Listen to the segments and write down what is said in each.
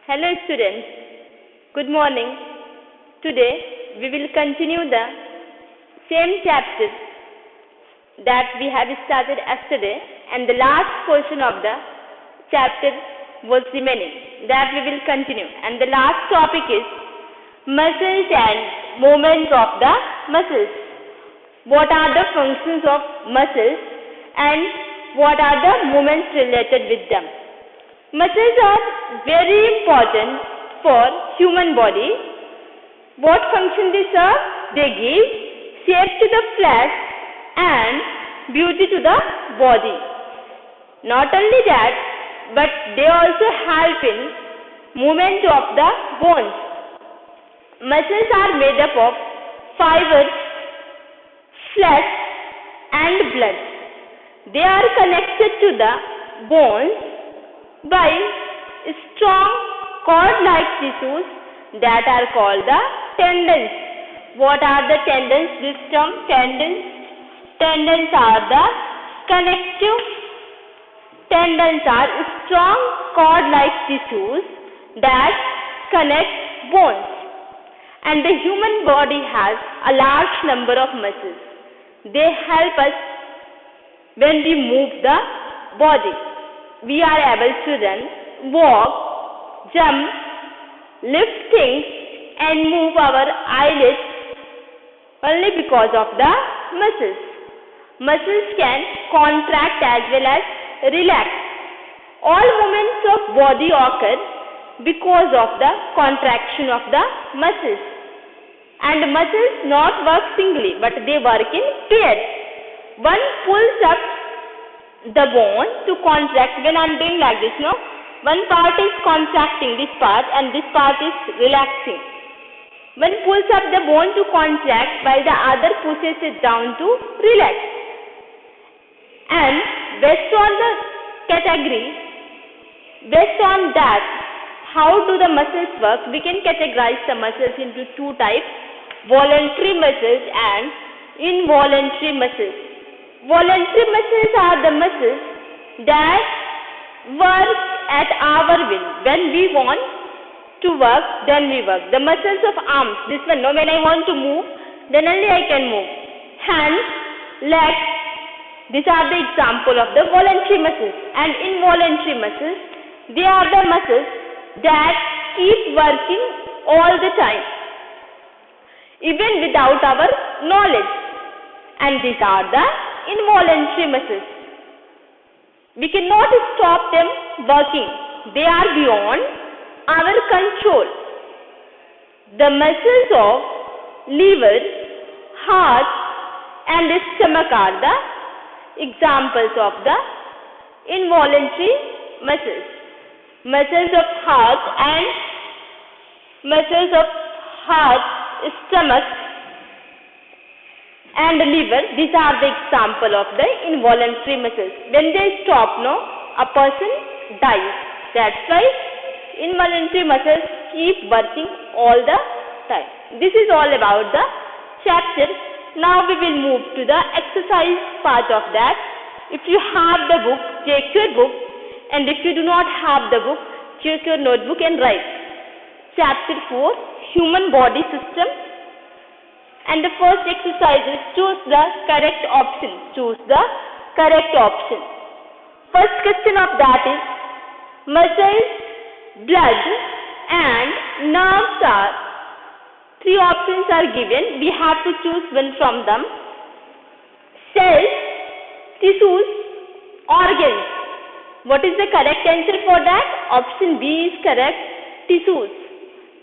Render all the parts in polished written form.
Hello students, good morning. Today we will continue the same chapter that we have started yesterday, and the last portion of the chapter was remaining. That we will continue, and the last topic is muscles and movements of the muscles. What are the functions of muscles and what are the movements related with them? Muscles are very important for human body. What function they serve? They give shape to the flesh and beauty to the body. Not only that, but they also help in movement of the bones. Muscles are made up of fibers, flesh and blood. They are connected to the bones by strong cord-like tissues that are called the tendons. What are the tendons? This term tendons. Tendons are the connective. Tendons are strong cord-like tissues that connect bones. And the human body has a large number of muscles. They help us when we move the body. We are able to run, walk, jump, lift things and move our eyelids only because of the muscles. Muscles can contract as well as relax. All movements of body occur because of the contraction of the muscles. And muscles not work singly, but they work in pairs. One pulls up the bone to contract. When I am doing like this, no? One part is contracting this part and this part is relaxing. One pulls up the bone to contract while the other pushes it down to relax. And based on the category, based on that, how do the muscles work? We can categorize the muscles into two types: voluntary muscles and involuntary muscles. Voluntary muscles are the muscles that work at our will. When we want to work, then we work. The muscles of arms, this one, no, when I want to move, then only I can move. Hands, legs, these are the example of the voluntary muscles. And involuntary muscles, they are the muscles that keep working all the time, even without our knowledge. And these are the involuntary muscles. We cannot stop them working. They are beyond our control. The muscles of liver, heart and stomach are the examples of the involuntary muscles. Muscles of heart and stomach and liver, these are the example of the involuntary muscles. When they stop, no, a person dies. That's why involuntary muscles keep working all the time. This is all about the chapter. Now we will move to the exercise part of that. If you have the book, take your book, and if you do not have the book, take your notebook and write. Chapter 4, Human Body System. And the first exercise is choose the correct option. Choose the correct option. First question of that is muscles, blood and nerves are. Three options are given. We have to choose one from them. Cells, tissues, organs. What is the correct answer for that? Option B is correct. Tissues.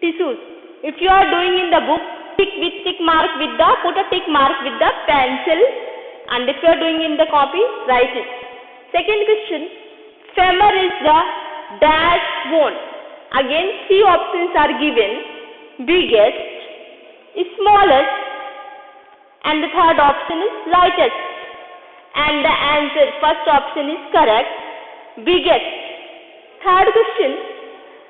Tissues. If you are doing in the book, put a tick mark with the pencil, and if you are doing in the copy, write it. Second question, femur is the dash bone. Again, three options are given: biggest, smallest, and the third option is lightest. And the answer, first option is correct, biggest. Third question,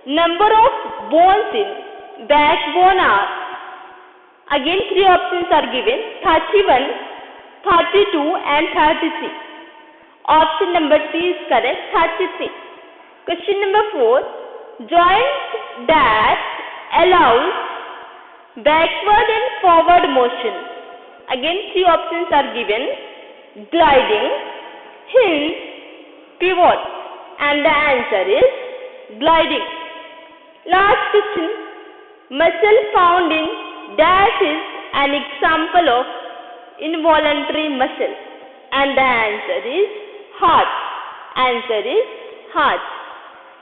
number of bones in backbone are. Again, three options are given: 31, 32 and 33. Option number C is correct, 33. Question number 4. Joint that allows backward and forward motion. Again, three options are given: gliding, hinge, pivot, and the answer is gliding. Last question: muscle found in dash is an example of involuntary muscle, and the answer is heart. Answer is heart.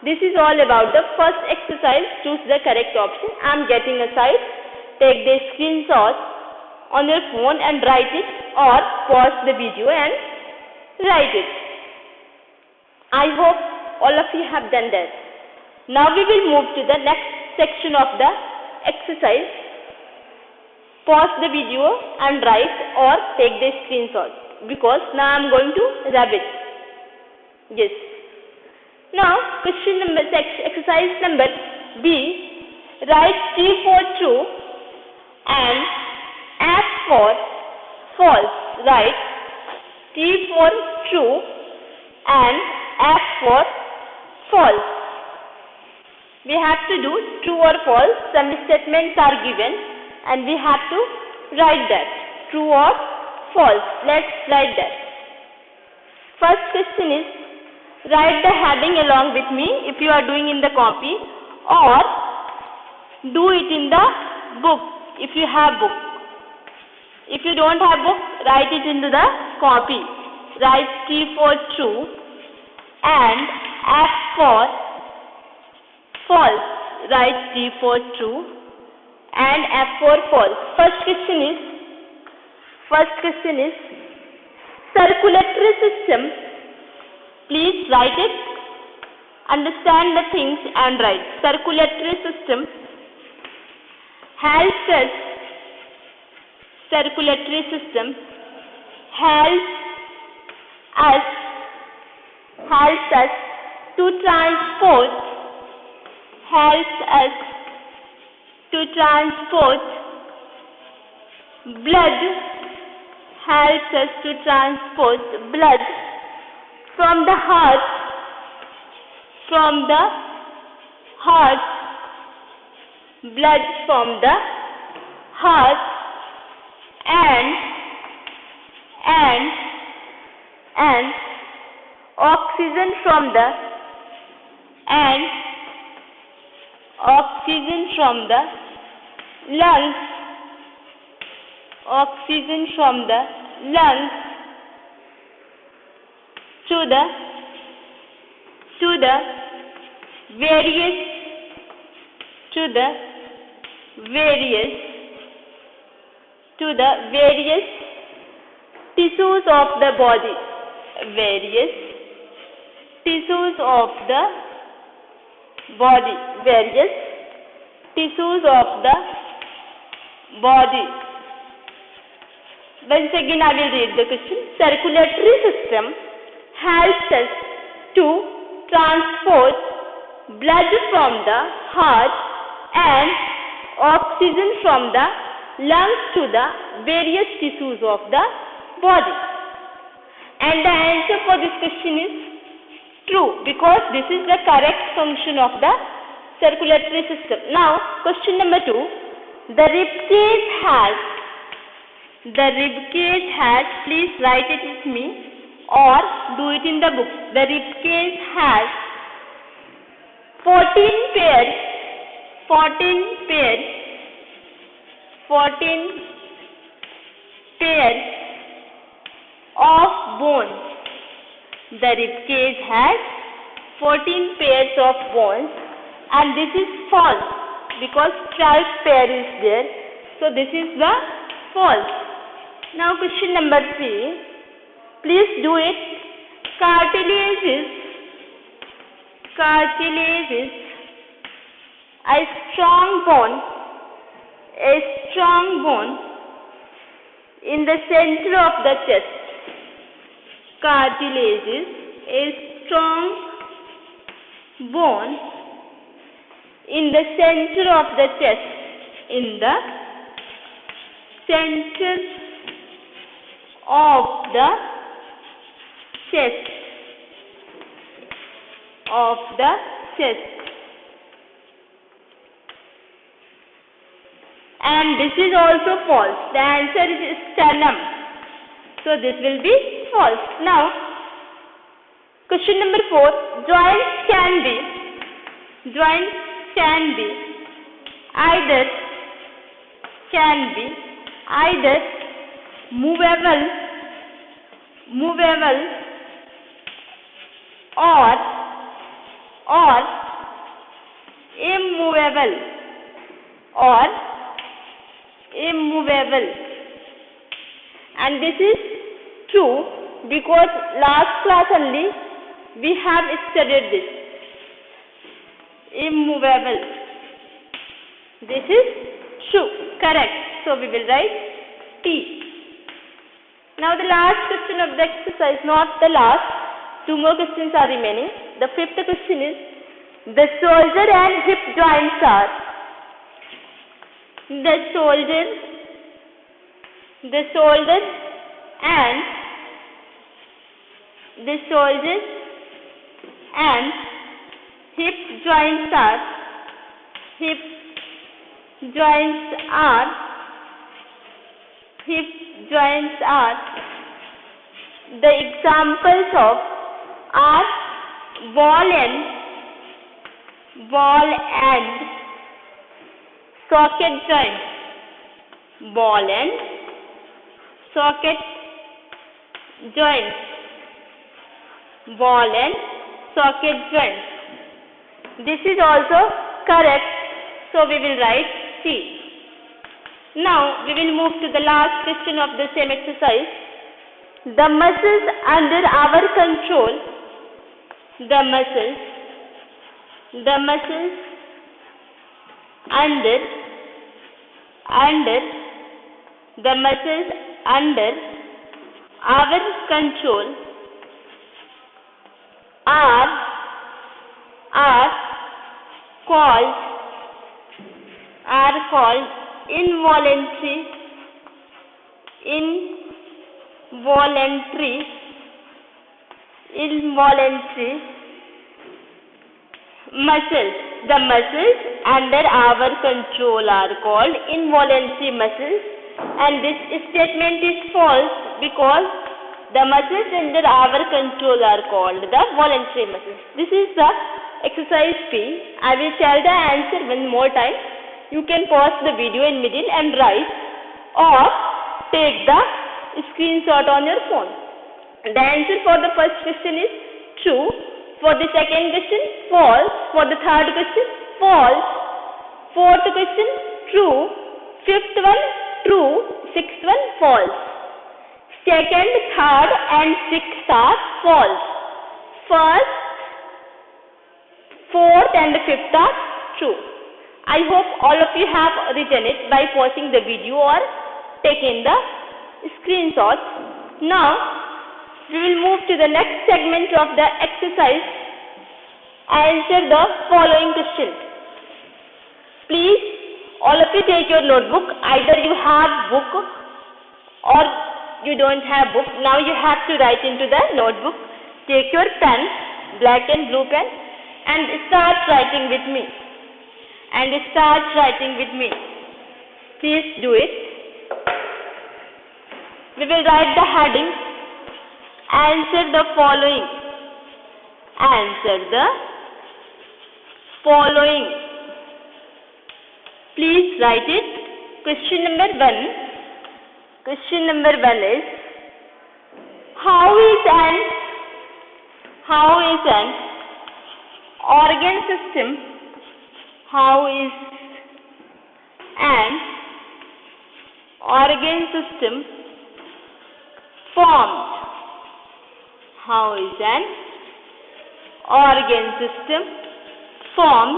This is all about the first exercise. Choose the correct option. I am getting aside. Take the screenshot on your phone and write it, or pause the video and write it. I hope all of you have done that. Now we will move to the next section of the exercise. Pause the video and write or take the screenshot, because now I am going to rub it. Yes. Now exercise number B. Write T for true and F for false. Write T for true and F for false. We have to do true or false. Some statements are given and we have to write that. True or false. Let's write that. First question is, write the heading along with me if you are doing in the copy, or do it in the book if you have book. If you don't have book, write it into the copy. Write T for true and F for false. Write T for true and F for false. First question is circulatory system. Please write it. Understand the things and write. Circulatory system helps us. Circulatory system helps us to transport. Helps us to transport blood. Helps us to transport blood from the heart. From the heart. Blood from the heart and oxygen from the lungs. Oxygen from the lungs to the various tissues of the body. Various tissues of the body. Various tissues of the body. Once again I will read the question. Circulatory system helps us to transport blood from the heart and oxygen from the lungs to the various tissues of the body. And the answer for this question is true, because this is the correct function of the circulatory system. Now, question number 2. The ribcage has, please write it with me or do it in the book. The ribcage has 14 pairs of bones. The ribcage has 14 pairs of bones, and this is false because 12 pair is there. So this is the false. Now question number 3. Please do it. Cartilage is a strong bone in the center of the chest. Cartilage is a strong bone in the center of the chest. In the center of the chest. and this is also false. The answer is sternum. So this will be false. Now, question number 4. Joints can be either movable or immovable, and this is true because last class only we have studied this. Immovable. This is true. Correct. So we will write T. Now the last question of the exercise, not the last. 2 more questions are remaining. The 5th question is, the shoulder and hip joints are. The shoulder and hip joints are. The examples of are ball and socket joints. Ball and socket joints. This is also correct. So we will write C. Now we will move to the last question of the same exercise. The muscles under our control. The muscles under our control are called involuntary muscles. The muscles under our control are called involuntary muscles, and this statement is false because the muscles under our control are called the voluntary muscles. This is the exercise P. I will tell the answer one more time. You can pause the video in middle and write, or take the screenshot on your phone. The answer for the first question is true. For the second question, false. For the third question, false. Fourth question, true. Fifth one, true. Sixth one, false. Second, third and sixth are false. First, fourth and fifth are true. I hope all of you have written it by pausing the video or taking the screenshots. Now, we will move to the next segment of the exercise. Answer the following questions. Please, all of you take your notebook. Either you have book or you don't have book. Now you have to write into the notebook. Take your pen, black and blue pen, and start writing with me. Please do it. We will write the heading. Answer the following. Please write it. Question number 1. Question number 1 is, how is an organ system? How is an organ system formed? How is an organ system formed?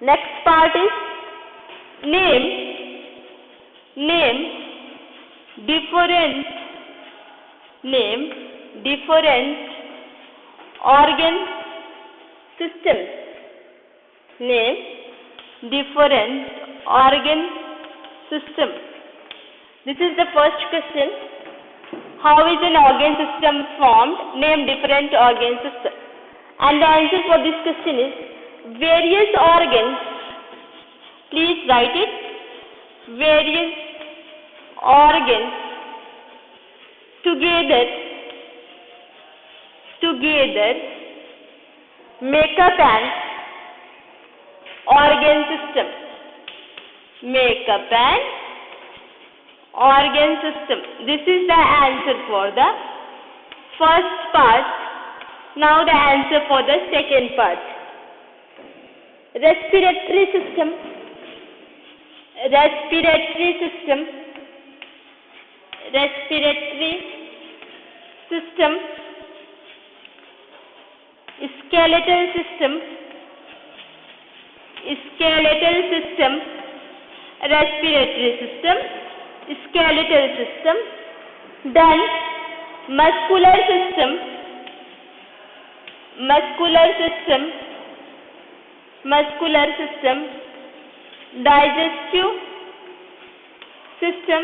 Next part is name different organ systems. Name different organ system. This is the first question. How is an organ system formed? Name different organ system. And the answer for this question is various organs. Please write it. various organs together make up an organ system. Make up an organ system. This is the answer for the first part. Now the answer for the second part. Respiratory system. Respiratory system. Respiratory system. Skeletal system. Skeletal system. Respiratory system. Skeletal system. Then muscular system. Muscular system. Muscular system. Digestive system.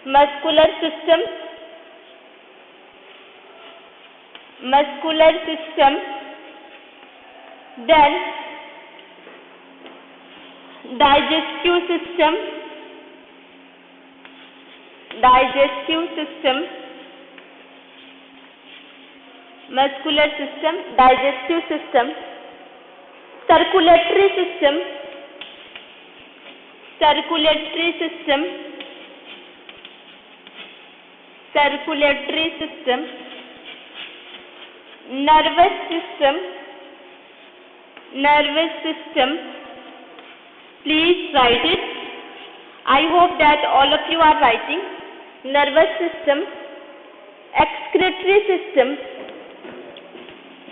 Muscular system. Muscular system. Then digestive system. Digestive system. Muscular system. Digestive system. Circulatory system. Circulatory system. Circulatory system. Nervous system. Nervous system. Please write it. I hope that all of you are writing. Nervous system. Excretory system.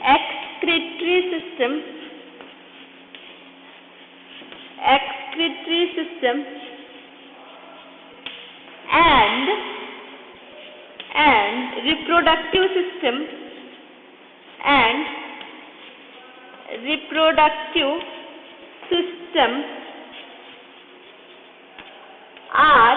Excretory system. Excretory system. And reproductive system. And reproductive system are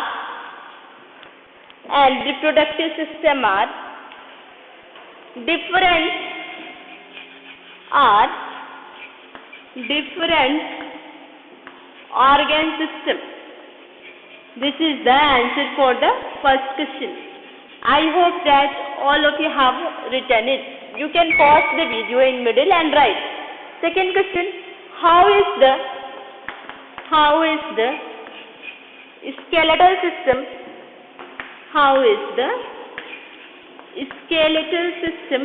different organ system. This is the answer for the first question. I hope that all of you have written it. You can pause the video in middle and write. Second question, how is the skeletal system? How is the skeletal system?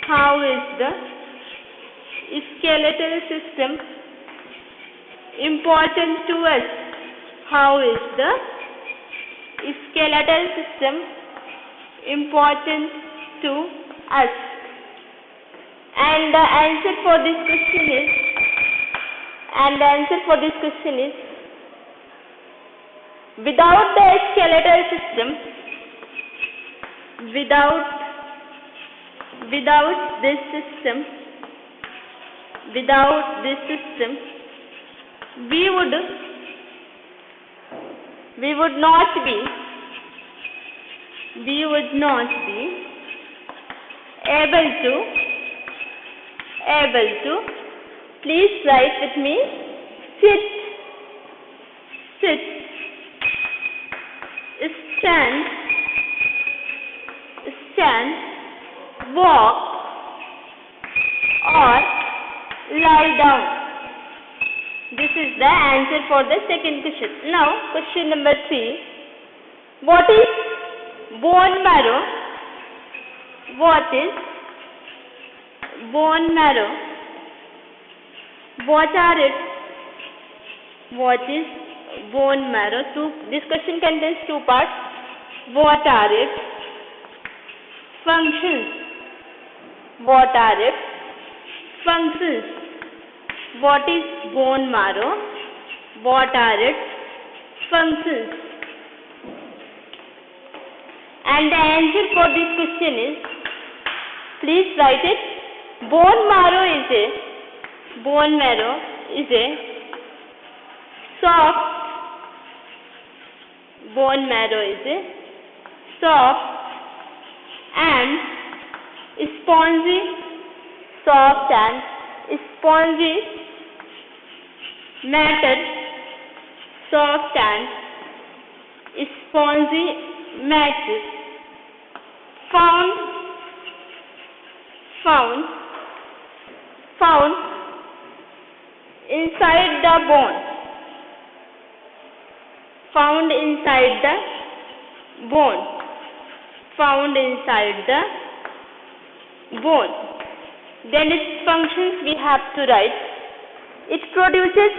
How is the skeletal system important to us? How is the skeletal system important to us? And the answer for this question is, without the skeletal system, without this system, we would not be able to, please write with me, sit, stand, walk, or lie down. This is the answer for the second question. Now, question number 3. What is bone marrow? What is bone marrow? What are it? What is bone marrow? This question contains two parts. What are its functions? What are its functions? What is bone marrow? What are its functions? And the answer for this question is, please write it. Bone marrow is a soft and spongy matter soft and spongy matrix found inside the bone. Found inside the bone. Found inside the bone. Then its functions we have to write. It produces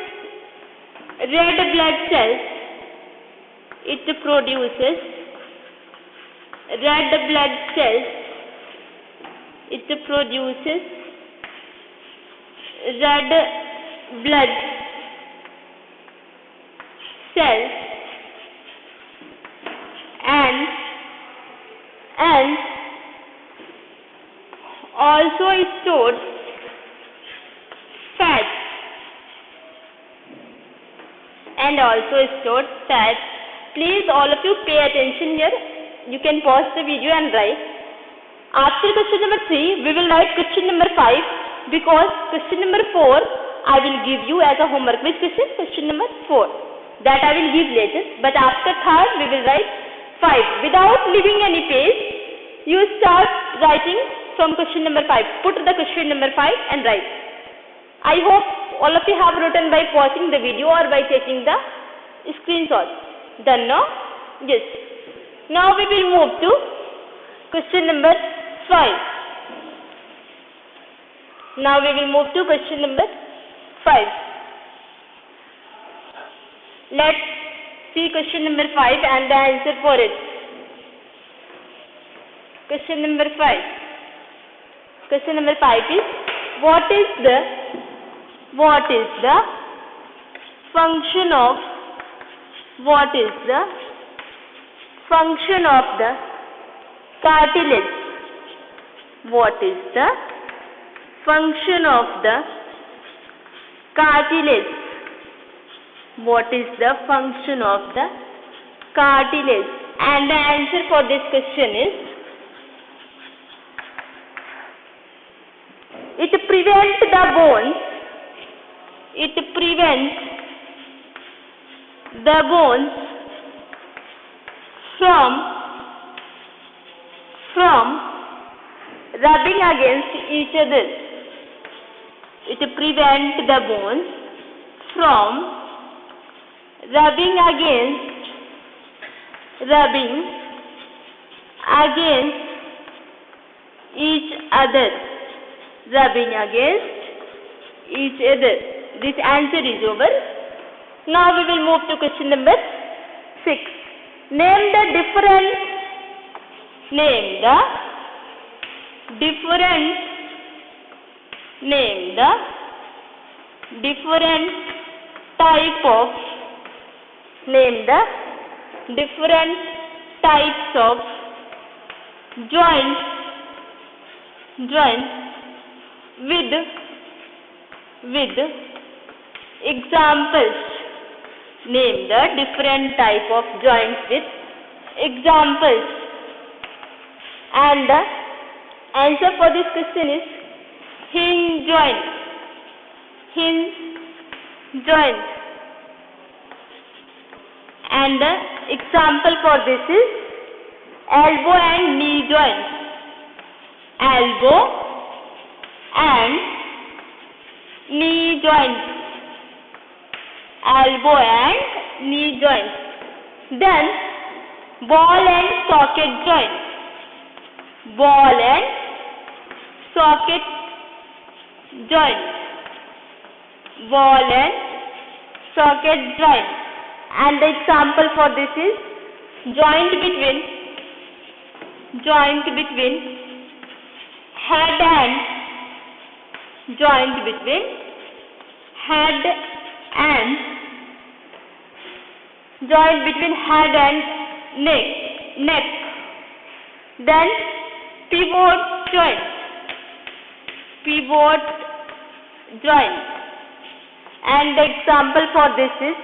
red blood cells. It produces red blood cells. It produces red blood cells and also stores fat Please all of you pay attention here. You can pause the video and write. After question number 3, we will write question number 5 because question number 4 I will give you as a homework. Which question? Question number 4. That I will give later. But after 3rd, we will write 5. Without leaving any page, you start writing from question number 5. Put the question number 5 and write. I hope all of you have written by pausing the video or by taking the screenshot. Done, no? Yes. Now we will move to question number 5. Now we will move to question number 5. Let's see question number 5 and the answer for it. Question number 5. Question number 5 is what is the function of the cartilage? What is the function of the cartilage? What is the function of the cartilage? And the answer for this question is it prevents the bones. It prevents the bones from rubbing against each other. It prevents the bones from rubbing against each other. Rubbing against each other. This answer is over. Now we will move to question number 6. Name the different types of joints with examples. Name the different type of joints with examples. And the answer for this question is hinge joint. And the example for this is elbow and knee joints. Elbow and knee joints. Elbow and knee joints. Then ball and socket joints. Ball and socket joints. Ball and socket joints. And the example for this is joint between head and neck. Then pivot joint. And the example for this is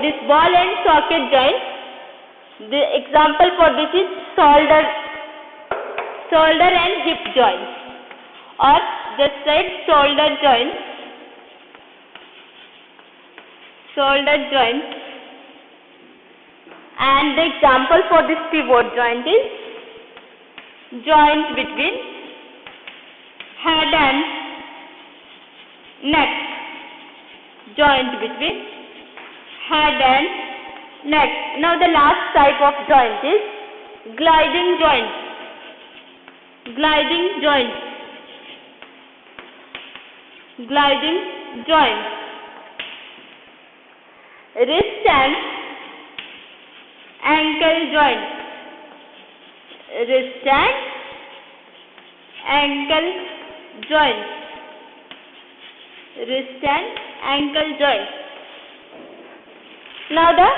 this ball and socket joint. The example for this is shoulder and hip joints, or just like shoulder joint shoulder joint, and the example for this pivot joint is joint between head and neck, joint between head and neck. Now the last type of joint is gliding joint, gliding joint, gliding joint. Wrist and ankle joint, wrist and ankle joint, wrist and ankle joint. Now the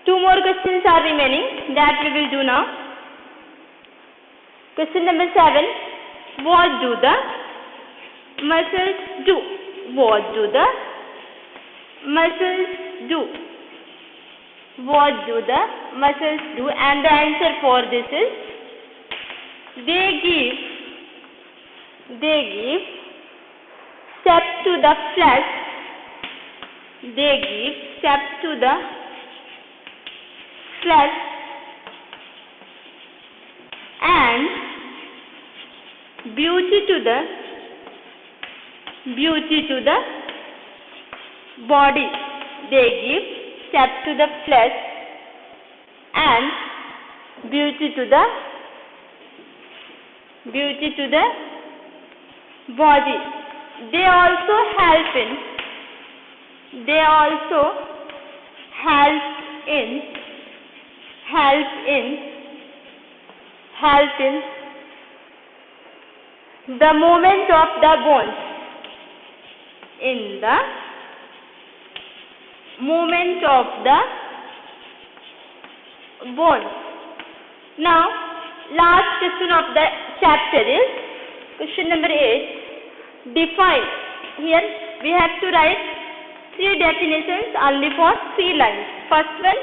two more questions are remaining that we will do now. Question number 7. What do the muscles do? What do the muscles do? What do the muscles do? And the answer for this is they give step to the flesh. They give step to the flesh and beauty to the body. They give step to the flesh and beauty to the body. They also help in the movement of the bones. In the movement of the bones. Now, last question of the chapter is question number 8. Define. Here we have to write 3 definitions only for 3 lines. First one,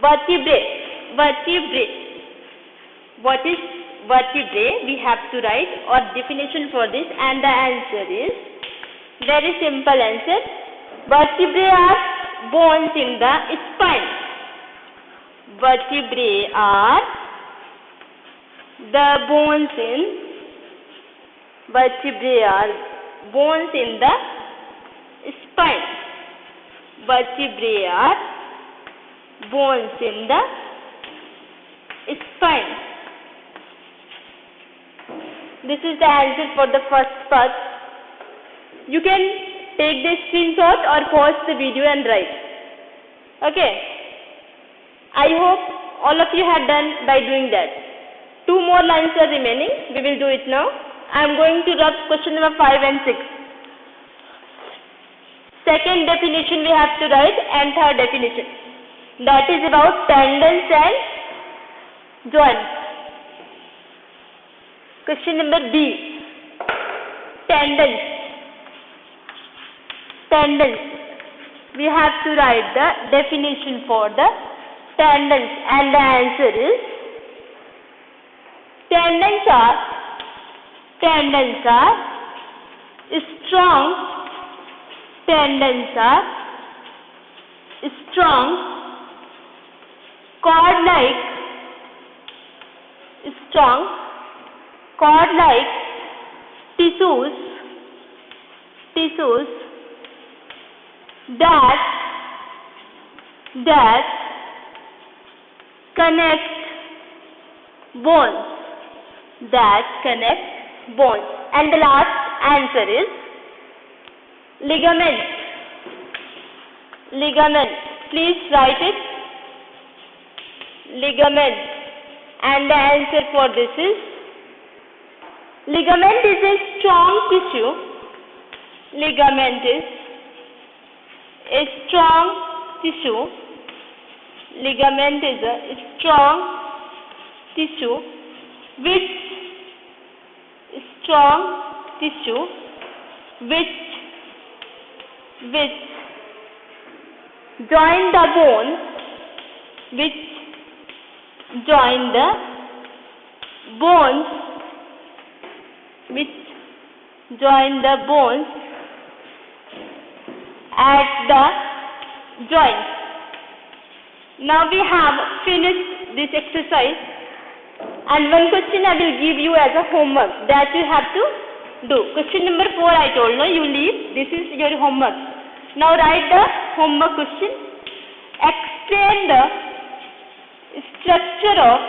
vertebrae. What is vertebrae? We have to write or definition for this, and the answer is very simple answer. Vertebrae are bones in the spine. Vertebrae are the bones in the spine. Vertebrae are bones in the spine. This is the answer for the first part. You can take the screenshot or pause the video and write. Okay. I hope all of you have done by doing that. 2 more lines are remaining. We will do it now. I am going to rub question number 5 and 6. Second definition we have to write, and third definition. That is about tendons and joints. Question number B. Tendons. We have to write the definition for the tendons, and the answer is tendons are strong cord-like tissues that connect bones. And the last answer is ligament. Please write it. Ligament. And the answer for this is ligament is a strong tissue. Ligament is a strong tissue. Ligament is a strong tissue which join the bones at the joints. Now we have finished this exercise, and one question I will give you as a homework that you have to do. Question number 4 I told, no, you leave. This is your homework. Now write the homework question. Explain the structure of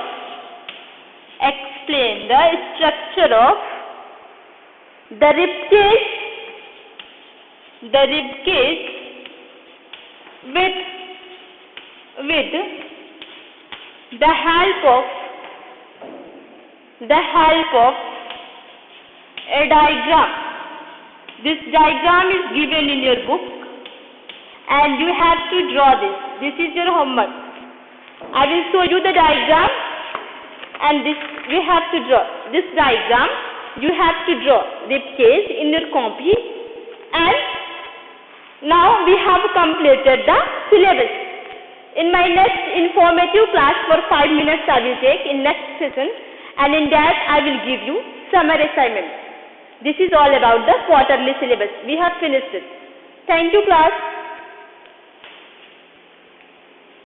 the rib cage with the help of a diagram. This diagram is given in your book and you have to draw this. This is your homework. I will show you the diagram, and this we have to draw. This diagram you have to draw rib cage in your copy. And now we have completed the syllabus. In my next informative class for 5 minutes I will take in next session, and in that I will give you summer assignment. This is all about the quarterly syllabus. We have finished it. Thank you, class.